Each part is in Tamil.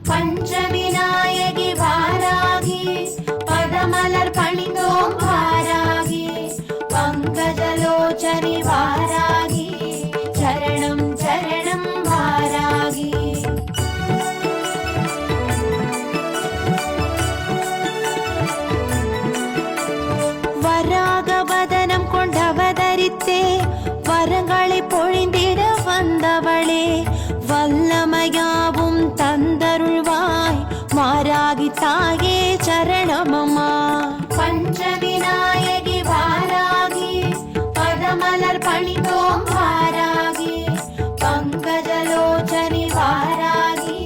பஞ்சவிநாயகி வாராகி பதமலர் பணிந்தோம் வாராகி பங்கஜலோச்சனி வாராகி சரணம் சரணம் வாராகி. வராகவதனம் கொண்டவதரித்தே வரங்களை பொழிந்திட வந்தவளே வல்லமையாவும் தந்தருள்வாய் வாராகி தாயே சரணமம்மா. பஞ்சவிநாயகி வாராகி பதமலர் பணிந்தோம் வாராகி பங்கஜலோச்சனி வாராகி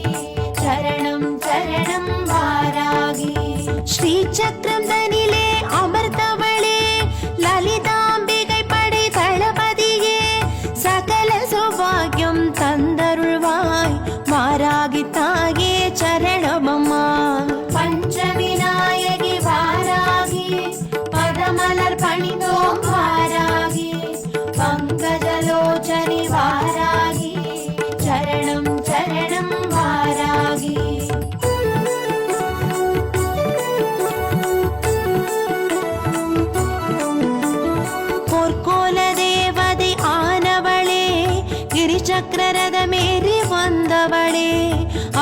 சரணம் சரணம் வாராகி. ஸ்ரீ சக்கரம் தனிலே அமர்ந்தவளே லலிதாம்பிகை படை தளபதியே சகல சௌபாகியம் தந்தருள்வாய் வாராகி தாயே சரணமம்மா. பஞ்சவிநாயகி வாராகி பதமலர் பணிந்தோம் வாராகி பங்கஜலோச்சனி வாராகி சரணம் சரணம் வாராகி. பொற்கோல தேவதை ஆனவளே கிரிச்சக்கரரதமேறி வந்தவளே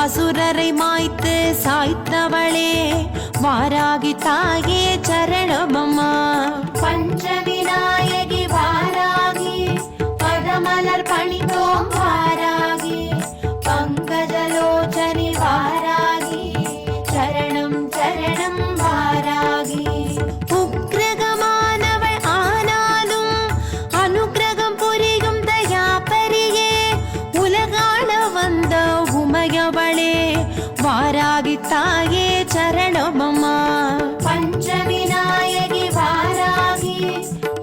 அசுரரை மாய்த்து சாய்த்தவளே வாராகி தாயே சரணமம்மா. பஞ்சவிநாயகி வாராகி பதமலர் பணிந்தோம் வாராகி பங்கஜலோச்சனி வாராகி சரணம் சரணம் வாராகி. உக்ரகமானவள் ஆனாலும் அனுக்கிரகம் புரியும் தயாபரியே உலகாள வந்த உமையவளே வாராகி தாயே சரணமம்மா. பஞ்சவிநாயகி வாராகி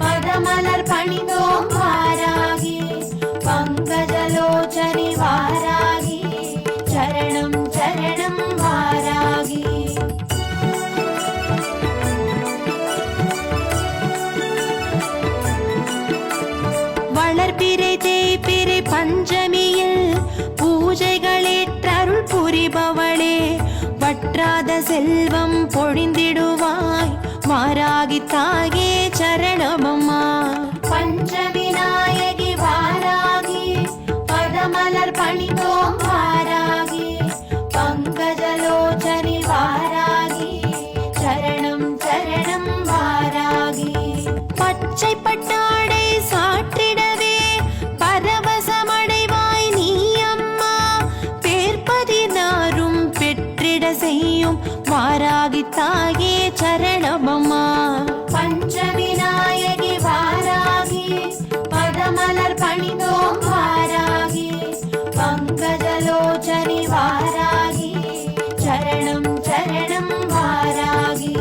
பதமலர் பணிந்தோம் வாராகி பங்கஜலோச்சனி வாராகி சரணம் சரணம் வாராகி. வளர்பிறை தேய்பிறை பஞ்சமியில் பூஜைகளேற்றருள் புரிபவளே வற்றாத செல்வம் பொழிந்திடுவாய் வாராகி தாயே சரணமம்மா. பஞ்சவிநாயகி வாராகி பதமலர் பணிந்தோம் வாராகி பங்கஜலோச்சனி வாராகி சரணம் சரணம் வாராகி. பச்சை பட்டாடை சாற்றிடவே பரவசமடைவாய் நீ அம்மா பேர்பதினாரும் பெற்றிட செய்யும் வாராகி தாயே சரணமம்மா. பஞ்சவிநாயகி வாராகி பதமலர் பணிந்தோம் வாராகி பங்கஜலோச்சனி வாராகி சரணம் சரணம் வாராகி.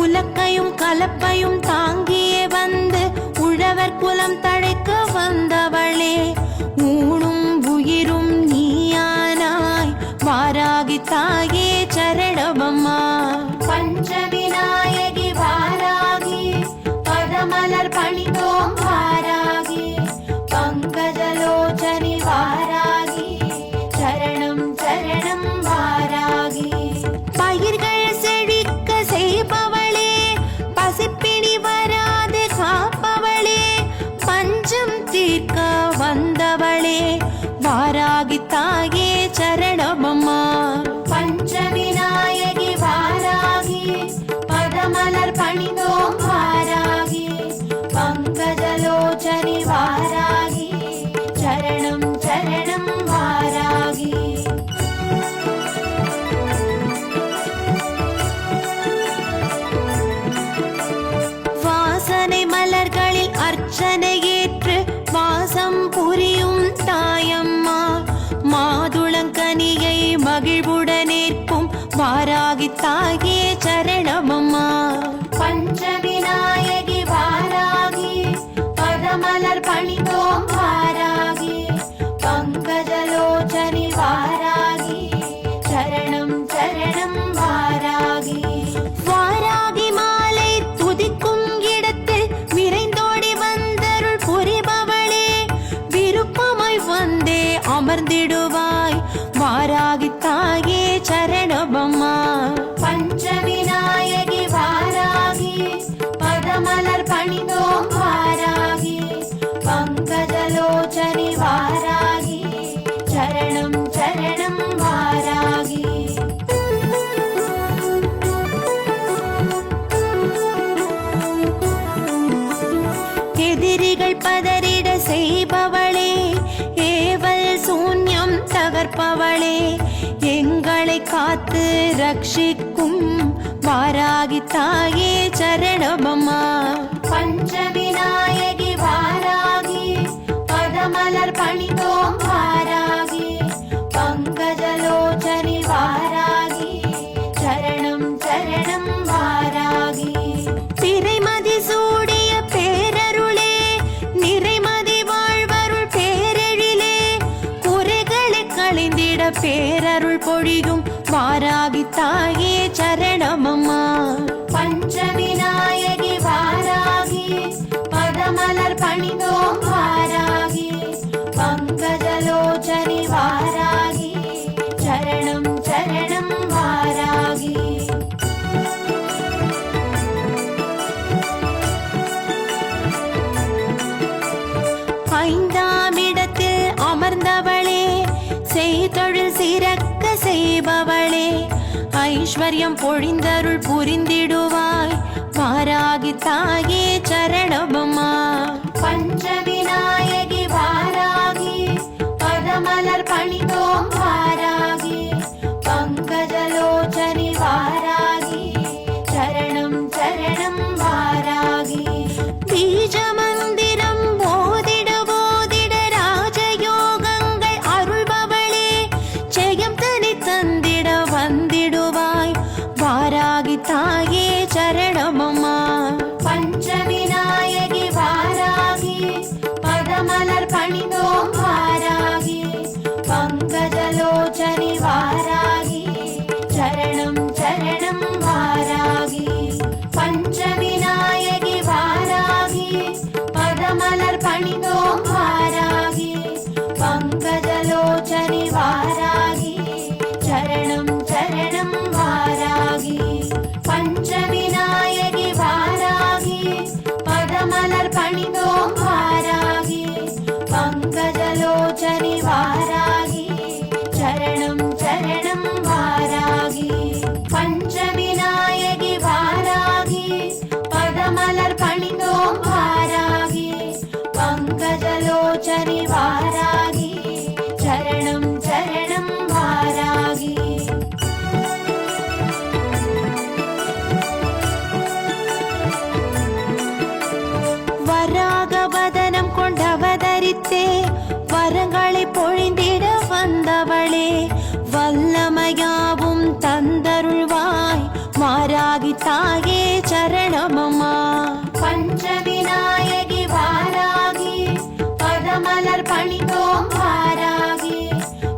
உலக்கையும் கலப்பையும் தாங்கியே வந்து உழவர் குலம் தழைக்க வந்தவளே ஊனும் உயிரும் நீயானாய் வாராகி தாயே சரணமம்மா. பஞ்சவிநாயகி வாராகி பதமலர் பணிந்தோம் வாராகி பங்கஜலோச்சனி வாராகி சரணம் சரணம் வாராகி. பயிர்கள் செழிக்க செய்பவளே பசிப்பிணி வராது காப்பவளே பஞ்சம் தீர்க்க வந்தவளே வாராகி தாயே சரணமம்மா. பஞ்சவிநாயகி வாராகி பதமலர் பணிந்தோம் வாராகி பங்கஜலோ வந்திடுவாய் வாராகி தாயே சரணமம்மா. பஞ்சவிநாயகி வாராகி பதமலர் பணிந்தோம் வாராகி பங்கஜலோச்சனி வாராகி சரணம் சரணம் வாராகி. எதிரிகள் பதறிட செய்பவளே ஏவல் சூன்யம் தகர்ப்பவளே எங்களை காத்து ரட்சிக்கும் வாராகி தாயே சரணமம்மா. பஞ்சவிநாயகி வாராகி பதமலர் பணிந்தோம் வாராகி பங்கஜலோச்சனி வாராகி சரணம் சரணம் வாராகி. திரைமதி சூடிய பேரருளே நிறைமதி வாழ்வருள் பேரெழிலே குறைகளை களைந்திட பேரருள் பொழியும் வாராகி தாயே சரணமம்மா. பஞ்சவிநாயகி வாராகி பதமலர் பணிந்தோம் வாராகி பங்கஜலோச்சனி வாராகி சரணம் சரணம் வாராகி. ஐந்தாம் இடத்தில் அமர்ந்தவளே செய்தொழில் சிறக்க செய்பவளே ஐஸ்வர்யம் பொழிந்தருள் புரிந்திடுவாய் வாராகி தாயே சரணமம்மா. பஞ்சவிநாயகி வாராகி பதமலர் பணிந்தோம் வாராகி பங்கஜலோச்சனி வாராகி சரணம் சரணம் வாராகி. பீஜ மந்திரம் ஓதிட ஓதிட ராஜயோகங்கள் அருள்பவளே ஜெயம் தனி தந்திட வந்திடுவாய் வாராகி தாயே சரணமம்மா. பஞ்சவிநாயகி வாராகி பதமலர் பணிந்தோம் வாராகி பங்கஜலோச்சனி வாராகி சரணம் சரணம் வாராகி. பஞ்சவிநாயகி வாராகி பதமலர் பணிந்தோம் வாராகி பங்கஜலோச்சனி வாராகி சரணம் சரணம் வாராகி. பஞ்சவிநாயகி வாராகி பதமலர் பணிந்தோம் வாராகி பங்கஜலோச்சனி வாராகி சரணம் சரணம் வாராகி. பஞ்சவிநாயகி வாராகி பதமலர் பணிந்தோம் வாராகி பங்கஜலோச்சனி வாராகி சரணம் சரணம் வாராகி. வராகவதனம் கொண்டவதரித்தே வரங்களை பொழிந்திட வந்தவளே வல்லமையாவும் தந்தருள்வாய் வாராகி தாயே சரணமம்மா. பஞ்சவிநாயகி வாராகி பதமலர் பணிந்தோம் வாராகி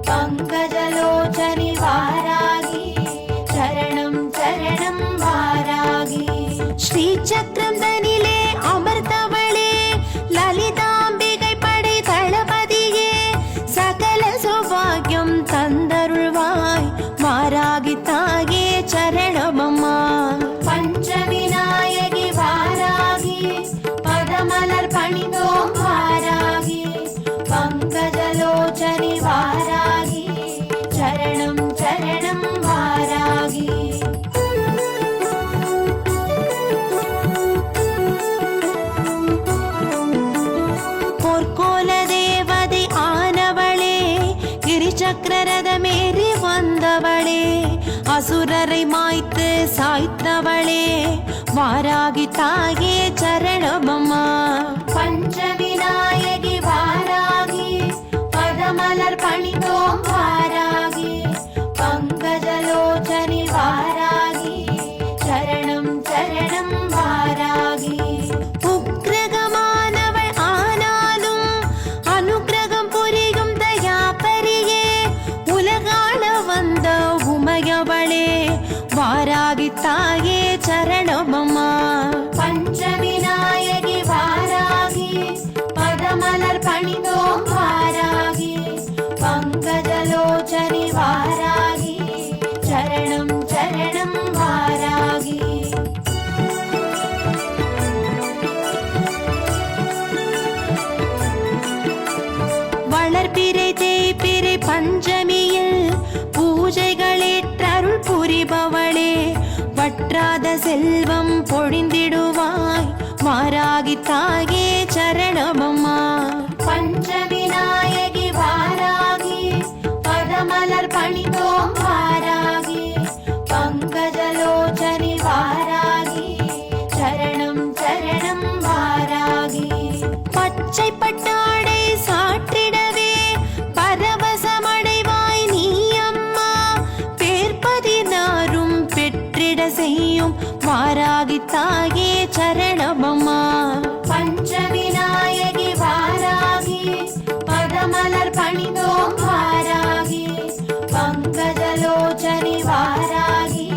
பங்கஜலோச்சனி வாராகி சரணம் சரணம் வாராகி. ஸ்ரீ சக்கரம் தனிலே அமர்ந்தவளே லலிதாம்பிகை படை தளபதியே சகல சௌபாகியம் தந்தருள்வாய் வாராகி தாயே சரணமம்மா. பஞ்சவிநாயகி வாராகி பதமலர் பணிந்தோம் வாராகி பங்கஜலோச்சனி வாராகி சரணம் சரணம் வாராகி. பொற்கோல தேவதை ஆனவளே கிரிச்சக்கரரதமேறி வந்தவளே அசுரரை மாய்த்து சாய்த்தவளே வாராகி தாயே சரணமம்மா. பஞ்சவிநாயகி வாராகி பதமலர் பணிந்தோம் வாராகி பங்கஜலோச்சனி வாராகி சரணம் சரணம் வாராகி. உக்ரகமானவள் ஆனாலும் அனுக்கிரகம் புரியும் தயாபரியே உலகாள வந்த உமையவளே வாராகி தாயே சரணமம்மா. பஞ்சவிநாயகி வாராகி பதமலர் பணிந்தோம் வாராகி பங்க வளர்பிறை தேய்பிறை பஞ்சமியில் பூஜைகளேற்றருள் புரிபவளே, வற்றாத செல்வம் பொழிந்திடுவாய் வாராகி தாயே சரணமம்மா. பஞ்சமி நாயகி வாராகி, பதமலர் பணிந்தோம் வாராகி, பங்கஜலோச்சனி வாராகி, சரணம் சரணம் வாராகி. பச்சை பட்டாடை சாற்றிடவே பரவசமடைவாய் நீ அம்மா, பேர்பதினாரும் பெற்றிட செய்யும் வாராகி தாயே சரணமம்மா. பஞ்சமி நாயகி வாராகி, பதமலர் பணிந்தோம் வாராகி, பங்கஜலோச்சனி வாராகி,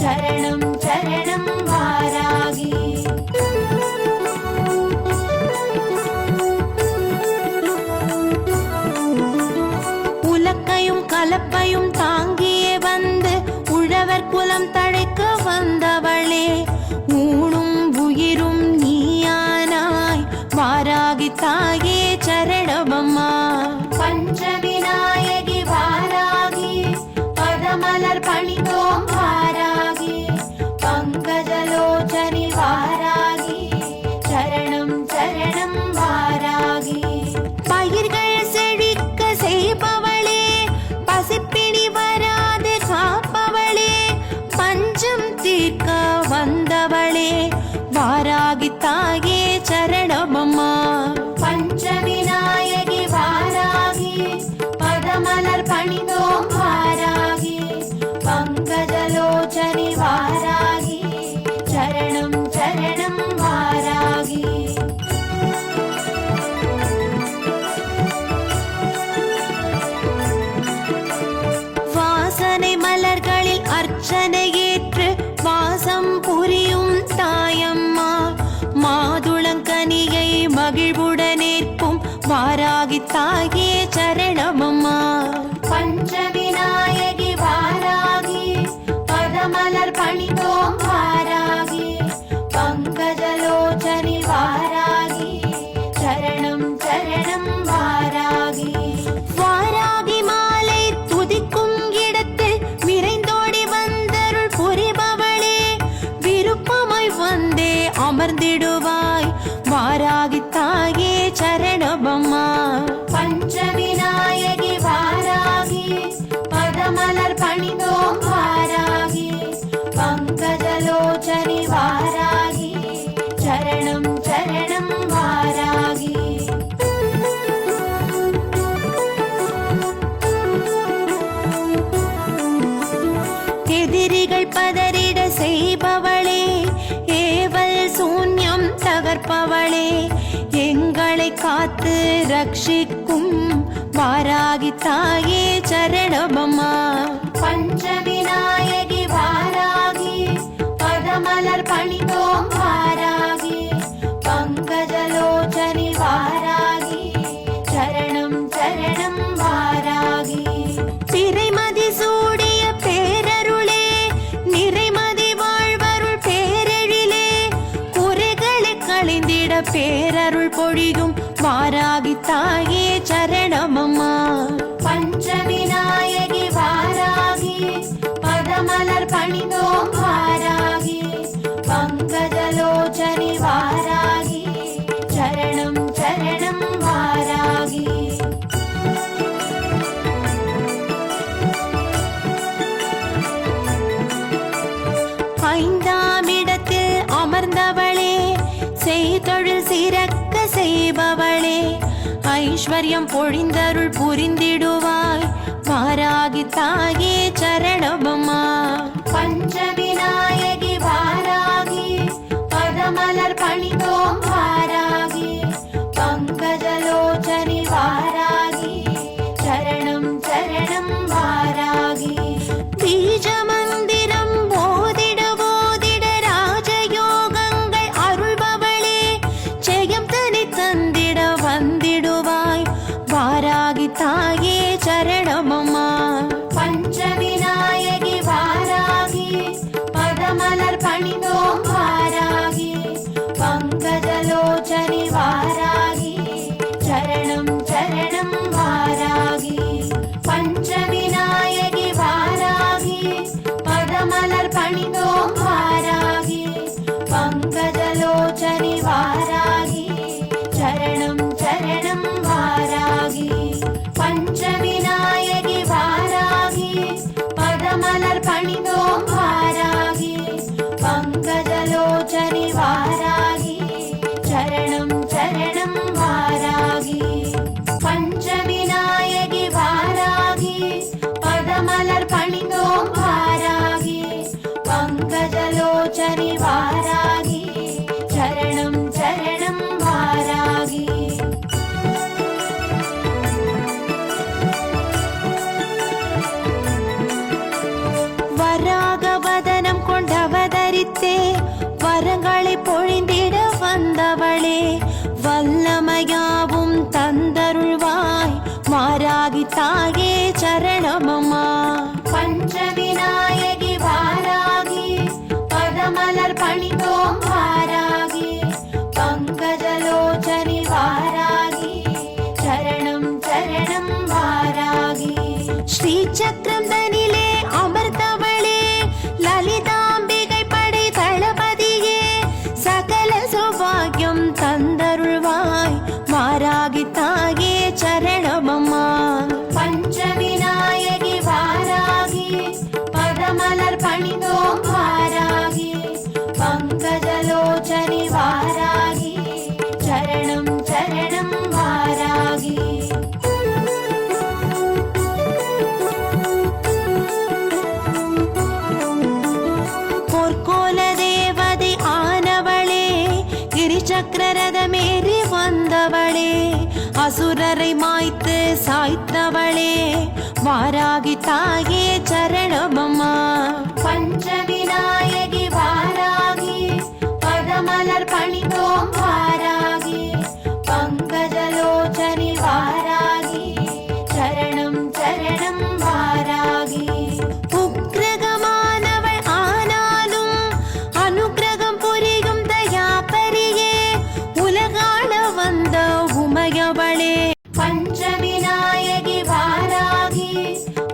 சரணம் சரணம் வாராகி. உலக்கையும் கலப்பையும் தாங்கியே வந்து உழவர் குலம் தழைக்க வந்தவளே, ஊனும் உயிரும் நீயானாய் வாராகி தாயே சரணமம்மா. பஞ்சமி நாயகி வாராகி, பதமலர் பணிந்தோம் வாராகி, பங்கஜலோச்சனி வாராகி, சரணம் சரணம் வாராகி. பயிர்கள் செழிக்க செய்பவளே, பசிப்பிணி வராது காப்பவளே, பஞ்சம் தீர்க்க வந்தவளே வாராகி தாயே சரணமம்மா. பஞ்சமி நாயகி வாராகி, பதமலர் பணிந்தோம் வாராகி, பங்கஜலோச்சனி வாராகி, சரணம் சரணம் வாராகி. வாசனை மலர்களில் அர்ச்சனை ஏற்று வாசம் புரியும் தாயம்மா, மாதுளங்கனியை மகிழ்வுடனேற்கும் வாராகி தாயே சரணமம்மா. பஞ்சமி நாயகி வாராகி, பதமலர் பணிந்தோம் வாராகி, பங்கஜலோச்சனி வாராகி, சரணம் சரணம் வாராகி. வாராகி மாலை துதிக்கும் இடத்தில் விரைந்தோடி வந்தருள் புரிபவளே, விருப்பமாய் வந்தே அமர்ந்திடுவாய் வாராகி தாயே சரணமம்மா. பஞ்சமி நாயகி வாராகி, பதமலர் பணிந்தோம் வாராகி, பங்கஜலோச்சனி வாராகி, சரணம் சரணம் வாராகி. எதிரிகள் பதறிட செய்பவளே, ஏவல் சூன்யம் தகர்ப்பவளே, எங்களை காத்து ரட்சிக்கும் வாராகி தாயே சரணமம்மா. பஞ்சமி நாயகி வாராகி, பதமலர் பணிந்தோம் வாராகி, பங்கஜலோச்சனி வாராகி, சரணம் சரணம் வாராகி. திரைமதி சூடிய பேரருளே, நிறைமதி வாழ்வருள் பேரெழிலே, குறைகளை களைந்திட பேரருள் பொழியும் வாராகி தாயே சரணமம்மா. பஞ்சமி நாயகி வாராகி, பதமலர் பணிந்தோம் வாராகி, பங்கஜலோச்சனி வாராகி, சரணம் சரணம் வாராகி. ஐந்தாம் இடத்தில் அமர்ந்தவளே, செய்தொழில் சிறக்க செய்பவளே, ஐஸ்வர்யம் பொழிந்தருள் புரிந்திடுவாய் வாராகி தாயே சரணமம்மா. பஞ்சமி நாயகி வாராகி, பதமலர் பணிந்தோம் வாராகி, பங்கஜலோச்சனி வாராகி, சரணம் சரணம் வாராகி. பீஜ மந்திரம் போதிட போதிட ராஜயோகங்கள் அருள்பவளே, ஜெயம் தனி தந்திட வந்திடுவாய் வாராகி தாயே சரணமம்மா. பஞ்சமி நாயகி வாராகி, சரணம் சரணம் வாராகி. பஞ்சவிநாயகி வாராகி, பதமலர் பணிந்தோம் வாராகி. பங்கஜலோச்சனி வாராகி, சரணம் சரணம் வாராகி. பஞ்சவிநாயகி வாராகி, பதமலர் பணிந்தோம் வாராகி. பங்கஜலோச்சனி வாராகி, சரணம் சரணம் வாராகி. வராகவதனம் கொண்டவதரித்தே வரங்களை பொழிந்திட வந்தவளே, வல்லமையாவும் தந்தருள்வாய் வாராகி தாயே சரணமம்மா. பஞ்சவிநாயகி வாராகி, பதமலர் பணிந்தோம் வாராகி. பங்கஜலோச்சனி வாராகி, சரணம் சரணம் வாராகி. ஸ்ரீ சக்கரம் தனிலே அமர்ந்தவளே, லலிதாம்பிகை படை தளபதியே, சகல சௌபாகியம் தந்தருள்வாய் வாராகி தாயே சரணமம்மா. பஞ்சவிநாயகி வாராகி, பதமலர் பணிந்தோம் வாராகி. பங்கஜலோச்சனி வாராகி, சரணம் சரணம் வாராகி. பொற்கோல தேவதை ஆனவளே, கிரிச்சக்கரரதமேறி வந்தவளே, அசுரரை மாய்த்து சாய்த்தவளே வாராகி தாயே சரணமம்மா. பஞ்சவிநாயகி வாராகி, பதமலர் பணிந்தோம் வாராகி. பங்கஜலோச்சனி வாராகி, சரணம் சரணம் வாராகி. உக்ரகமானவள் ஆனாலும் அனுக்கிரகம் புரியும் தயாபரியே, உலகாள வந்த உமையவளே. பஞ்சவிநாயகி வாராகி,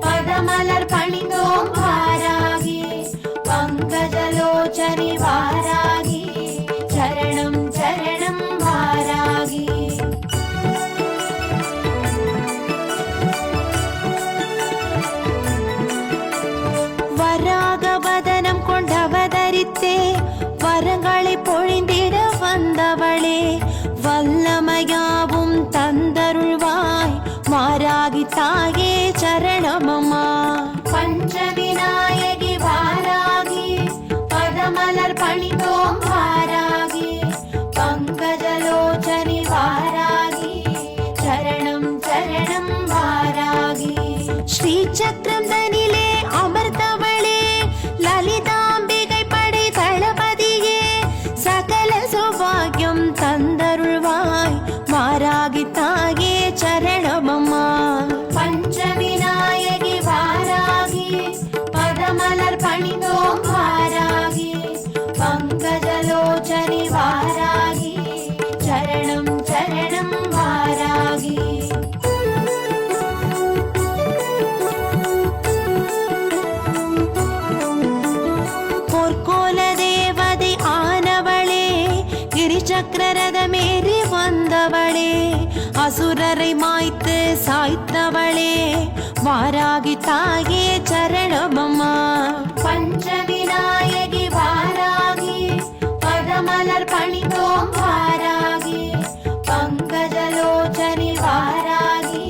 பதமலர் பணிந்தோம் வாராகி. பங்கஜலோச்சனி வாராகி, சரணம் சரணம் வாராகி. வராகவதனம் கொண்டவதரித்தே வரங்களை பொழிந்திட வந்தவளே, வல்லமையாவும் தந்தருள்வாய் வாராகி தாயே சரணமம்மா. பஞ்சவிநாயகி வாராகி, பதமலர் பணிந்தோம் வாராகி. பங்கஜலோச்சனி வாராகி, சரணம் சரணம் வாராகி. ஸ்ரீ சக்கரம் தனிலே அமர்ந்தவளே, லலிதாம்பிகை படை தளபதியே, சகல சௌபாகியம் தந்தருள்வாய் வாராகி தாயே சரணமம்மா. பஞ்சவிநாயகி வாராகி, பதமலர் பணிந்தோம் வாராகி. பங்கஜலோச்சனி வாராகி, சரணம் சரணம் வாராகி. பொற்கோல தேவதை ஆனவளே, கிரிச்சக்கரரதமேறி வந்தவளே, அசுரரை மாய்த்து சாய்த்தவளே வாராகி தாயே சரணமம்மா. பஞ்சவிநாயகி வாராகி, பதமலர் பணிந்தோம் வாராகி. பங்கஜலோச்சனி வாராகி,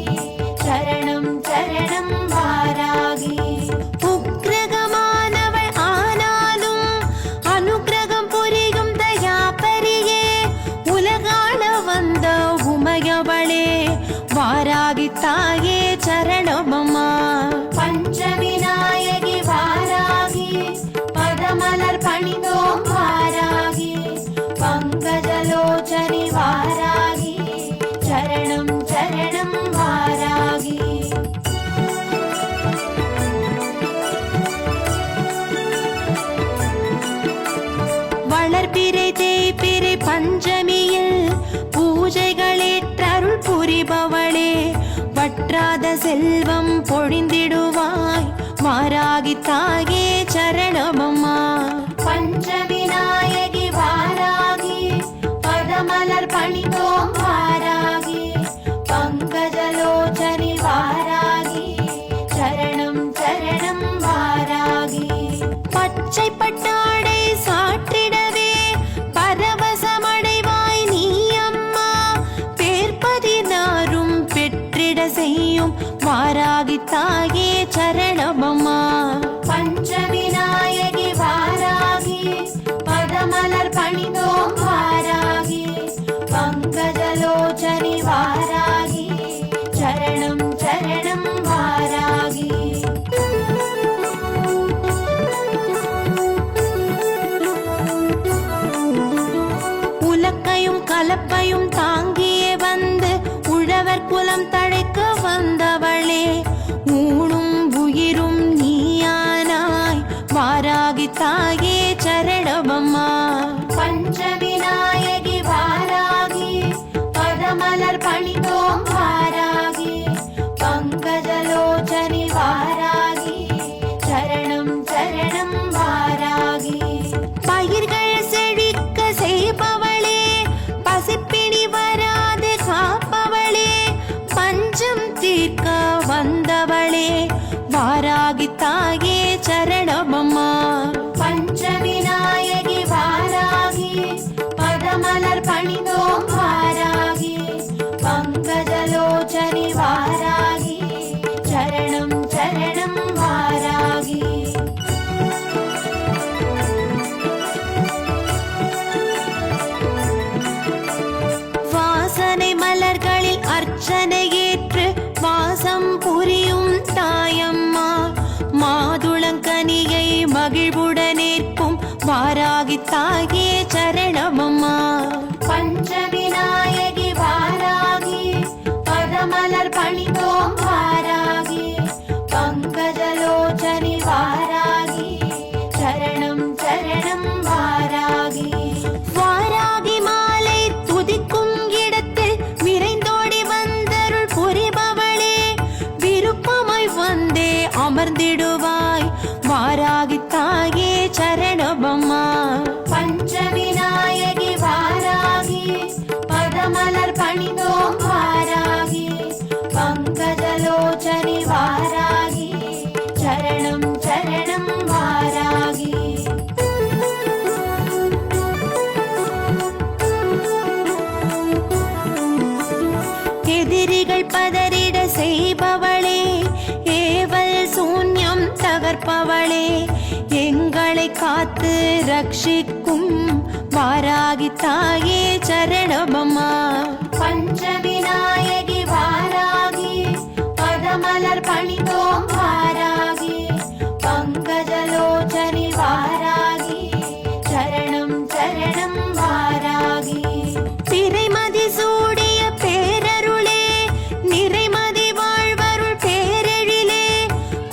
சரணம் சரணம் வாராகி. உக்ரகமானவள் ஆனாலும் அனுக்கிரகம் புரியும் தயாபரியே, உலகாள வந்த உமையவளே வாராகி தாயே சரணமம்மா. பஞ்சவிநாயகி வாராகி, பதமலர் பணிந்தோம் வாராகி. பங்கஜலோச்சனி வாராகி, சரணம் சரணம் வாராகி. வளர்பிறை தேய்பிறை பஞ்சமியில் பூஜைகளேற்றருள் புரிபவளே, வற்றாத செல்வம் பொழிந்திடுவாய் வாராகி தாயே சரணமம்மா. பஞ்சவிநாயகி வாராகி, பதமலர் பணிந்தோம் வாராகி. செல்வம் வாராகி தாயே சரணமம்மா. பஞ்சவிநாயகி வாராகி பதமலர் பணிந்தோம் வாராகி பங்கஜலோச்சனி வாராகி சரணம் சரணம் வாராகி. உலக்கையும் கலப்பையும் தாங்கியே வந்து உழவர் குலம் தழைக்க வந்தவளே, ஊனும் உயிரும் நீயானாய் வாராகி தாயே சரணமம்மா. பஞ்சவிநாயகி வாராகி பதமலர் பணிந்தோம் வாராகி பங்கஜலோச்சனி வாராகி சரணம் சரணம் வாராகி. பயிர்கள் செழிக்க செய்பவளே, பசிப்பிணி வராது காப்பவளே, பஞ்சம் தீர்க்க வந்தவளே வாராகி தாயே சரணமம்மா. பஞ்சவிநாயகி வாராகி பதமலர் பணிந்தோம் வாராகி பங்கஜலோச்சனி வாராகி சரணம் சரணம் வாராகி. வாசனை மலர்களில் அர்ச்சனை ஏற்று வாசம் புரியும் தாயம்மா, மாதுளங்கனியை மகிழ்வுடனேற்கும் வாராகி தாயே சரணமம்மா. பஞ்சவிநாயகி வாராகி பதமலர் பணிந்தோம் வாராகி பங்கஜலோச்சனி வாராகி சரணம் சரணம் வாராகி. வாராகி மாலை துதிக்கும் இடத்தில் விரைந்தோடி வந்தருள் புரிபவளே, விருப்பமாய் வந்தே அமர்ந்திடுவாய் வாராகி தாயே சரணமம்மா. பஞ்சவிநாயகி வாராகி பதமலர் பணிந்தோம் வாராகி பங்கஜலோச்சனி வாராகி சரணம் சரணம் வாராகி. எதிரிகள் பதறிட செய்பவளே, ஏவல் சூன்யம் தகர்ப்பவளே, எங்களை காத்து ரட்சிக்கும் வாராகி தாயே சரணமம்மா. பஞ்சவிநாயகி வாராகி பதமலர் பணிந்தோம் வாராகி பங்கஜலோச்சனி வாராகி சரணம் சரணம் வாராகி. பிறைமதி சூடிய பேரருளே, நிறைமதி வாழ்வருள் பேரெழிலே,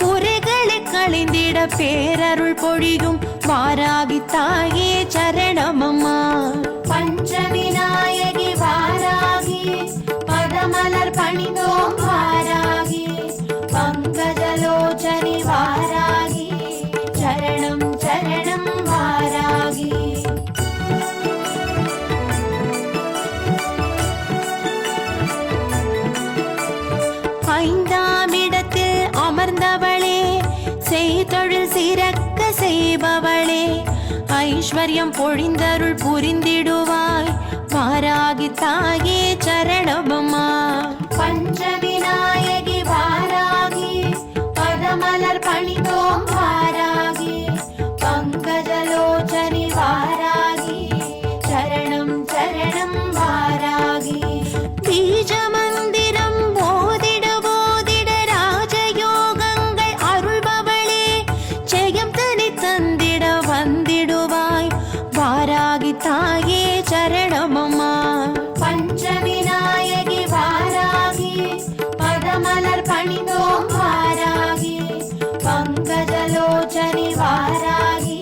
குறைகளை களைந்திட பேரருள் பொழியும் வாராகி தாயே சரணமம்மா. பஞ்சவிநாயகி வாராகி பதமலர் பணிந்தோம் வாராகி பங்கஜலோச்சனி வாராகி சரணம் சரணம் வாராகி. ஐந்தாம் இடத்தில் அமர்ந்தவளே, செய்தொழில் சிறக்க செய்பவளே, ஐஸ்வர்யம் பொழிந்தருள் புரிந்திடுவாய் வாராகி தாயே சரணமம்மா. பஞ்சவிநாயகி வாராகி பதமலர் பணிந்தோம் வாராகி பங்கஜலோச்சனி வாராகி சரணம் சரணம் வாராகி. பீஜ மந்திரம் ஓதிட ஓதிட ராஜயோகங்கள் அருள்பவளே, ஜெயம் தனி தந்திட வந்திடுவாய் வாராகி தாயே சரணமம்மா. பஞ்சவிநாயகி வாராகி பதமலர் பணிந்தோம் வாராகி பங்கஜலோச்சனி வாராகி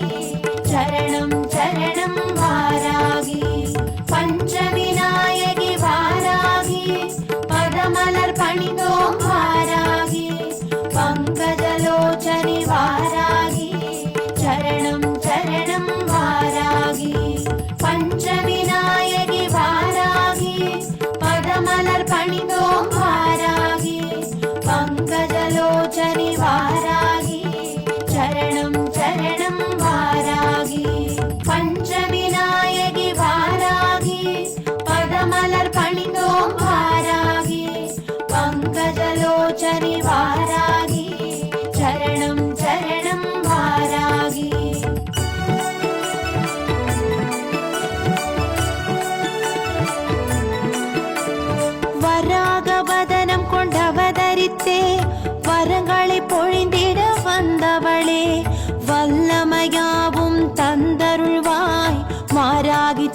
சரணம் சரணம் வாராகி. பஞ்சவிநாயகி வாராகி பதமலர் பணிந்தோம் வாராகி பங்கஜலோச்சனி வாராகி சரணம் சரணம் வாராகி. பஞ்சவிநாயகி வாராகி பதமலர் பணிந்தோம் வாராகி பங்கஜலோச்சனி வாராகி சரணம் சரணம் வாராகி. பஞ்சவிநாயகி வாராகி பதமலர் பணிந்தோம் வாராகி பங்கஜலோச்சனி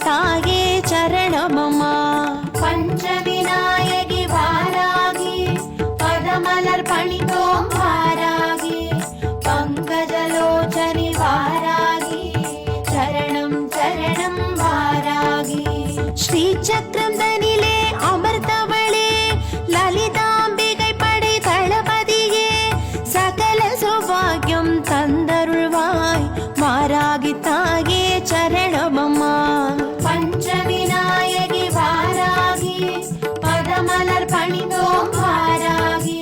தாயே சரணமம்மா. பஞ்சவிநாயகி வாராகி பதமலர் பணிந்தோம் வாராகி பங்கஜலோச்சனி வாராகி சரணம் சரணம் வாராகி. ஸ்ரீ சக்கரம் தனிலே அமர்ந்தவளே லலிதாம்பிகை படை தளபதியே சகல சௌபாகியம் தந்தருள்வாய் வாராகி தாயே சரணமம்மா. பஞ்சவிநாயகி வாராகி பதமலர் பணிந்தோம் வாராகி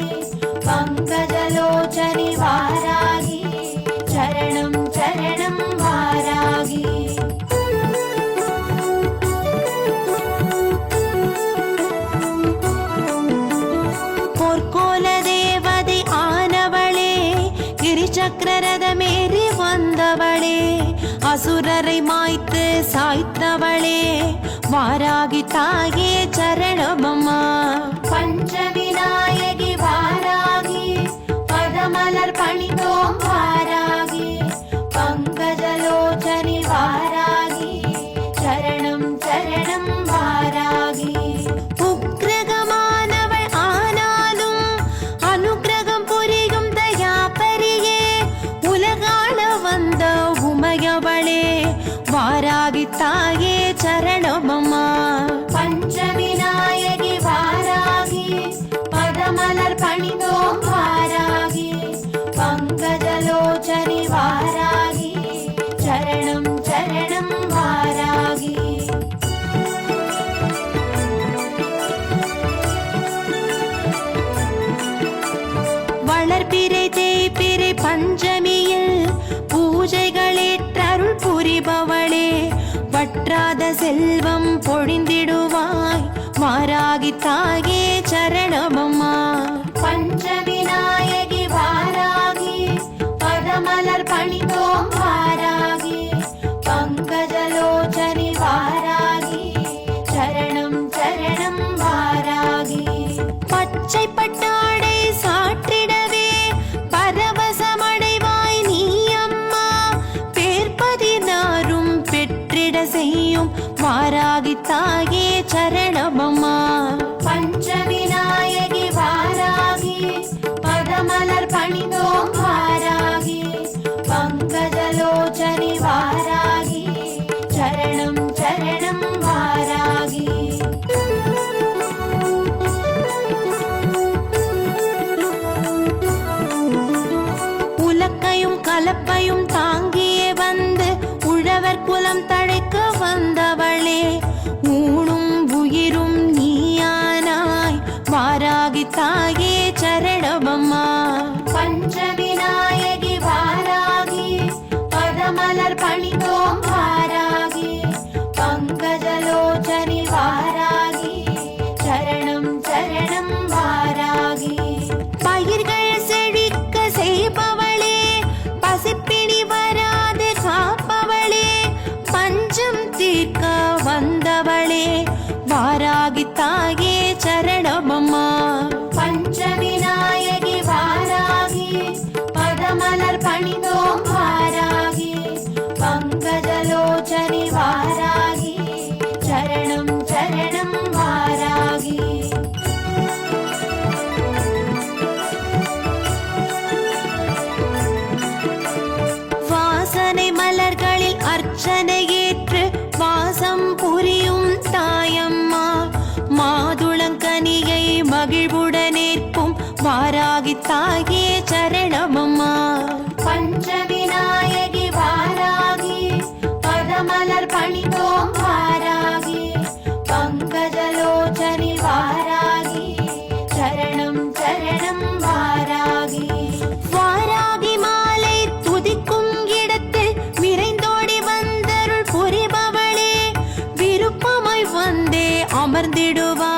பங்கஜலோச்சனி வாராகி சரணம் சரணம் வாராகி. பொற்கோல தேவதை ஆனவளே கிரிச்சக்கரரதமேறி வந்தவளே அசுரரை மாய்த்து சாய்த்தவளே வாராகி தாயே சரணமம்மா. பஞ்சவிநாயகி வாராகி பதமலர் பணிந்தோம் வாராகி பங்கஜலோச்சனி வாராகி சரணம் சரணம் வாராகி. உக்ரகமானவள் ஆனாலும் அனுக்கிரகம் புரியும் தயாபரியே உலகாள வந்த உமையவளே வாராகி தாயே சரணமம்மா. பஞ்சவிநாயகி வாராகி பதமலர் பணிந்தோம் வாராகி பங்கஜலோச்சனி வாராகி சரணம் சரணம் வாராகி. வளர்பிறை தேய்பிறை பஞ்சமியில் பூஜைகளேற்றருள் புரிபவளே வற்றாத செல்வம் பொழிந்திடுவாய் வாராகி தாயே சரணமம்மா. பஞ்சவிநாயகி வாராகி பதமலர் பணிந்தோம் வாராகி பங்கஜலோச்சனி வாராகி சரணம் சரணம் வாராகி. பச்சை பட்டாடை சாற்றிடவே பரவசமடைவாய் நீ அம்மா பேர்பதினாரும் பெற்றிட செய்யும் வாராகி தாயே சரணமம்மா. பஞ்சவிநாயகி வாராகி பதமலர் பணிந்தோம் வாராகி பங்கஜலோச்சனி வாராகி சரணம் சரணம் வாராகி. உலக்கையும் கலப்பையும் தாங்கியே வந்து உழவர் குலம் தழைக்க வந்தவளே ஊனும் உயிரும் நீயானாய் வாராகி தாயே சரணமம்மா. பஞ்சவிநாயகி வாராகி பதமலர் பணிந்தோம் வாராகி பங்கஜலோச்சனி வாராகி சரணம் சரணம் வாராகி. பயிர்கள் செழிக்க செய்பவளே பசிப்பிணி வராது காப்பவளே பஞ்சம் தீர்க்க வந்தவளே வாராகி தாயே சரணமம்மா. பஞ்சவிநாயகி வாராகி பதமலர் பணிந்தோம் வாராகி பங்கஜலோச்சனி வாராகி சரணம் சரணம் வாராகி. வாசனை மலர்களில் அர்ச்சனை ஏற்று வாசம் புரியும் தாயம்மா மாதுளங்கனியை மகிழ்வுடனேற்கும் வாராகி தாயே சரணமம்மா. பஞ்சவிநாயகி வாராகி பதமலர் பணிந்தோம் வாராகி பங்கஜலோச்சனி வாராகி சரணம் சரணம் வாராகி. வாராகி மாலை துதிக்கும் இடத்தில் விரைந்தோடி வந்தருள் புரிபவளே விருப்பமாய் வந்தே அமர்ந்திடுவாய்